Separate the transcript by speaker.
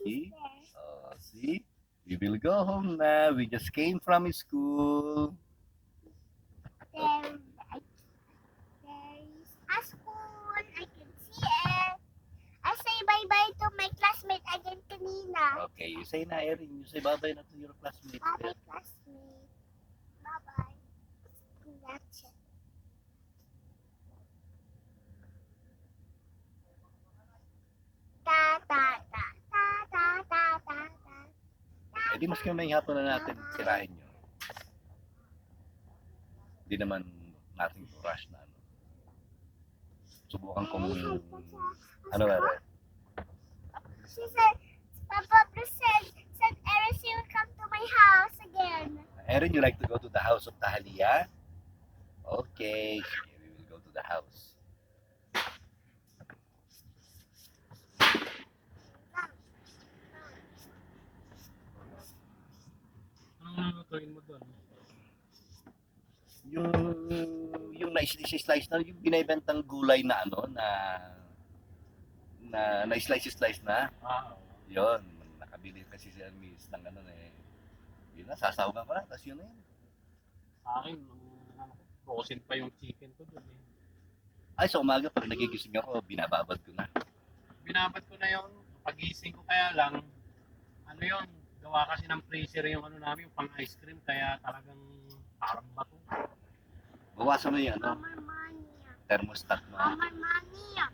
Speaker 1: See?
Speaker 2: there.
Speaker 1: See? We will go home now. We just came from school.
Speaker 2: There, there is a school. I can see it. I say bye-bye to my classmate again kanina.
Speaker 1: Okay, you say na, Erin. You say bye-bye na to your classmates.
Speaker 2: Bye-bye, classmate. Bye-bye. That's it. Ta, ta, ta, ta, ta, ta, ta, ta.
Speaker 1: Eh di mas may hapon na natin sirahin nyo. Hindi naman natin rush na ano. Subukan kong ano ba?
Speaker 2: She said, Papa Bruce said Erin, she will come to my house again.
Speaker 1: Erin, you like to go to the house of Tahalia? Okay, we will go to the house.
Speaker 3: Anong lutuin mo doon?
Speaker 1: Yung na-slice na, yung binibentang gulay na ano, na slice na.
Speaker 3: Ah,
Speaker 1: Yon, nakabili kasi si Miss ng ano eh. Yun na, sasawagan ko na, tapos yun na yun.
Speaker 3: sa akin, frozen pa yung chicken ko doon eh.
Speaker 1: Ay, sa umaga, pag nagigising ako, binababad ko na.
Speaker 3: Binabad ko na yung pagising ko kaya lang, ano yun, gawa kasi ng freezer yung ano namin, yung pang ice cream, kaya talagang parang bato.
Speaker 1: Bawasan mo yung ano,
Speaker 2: Mama Mania.
Speaker 1: thermostat mo.
Speaker 2: Mama Mania.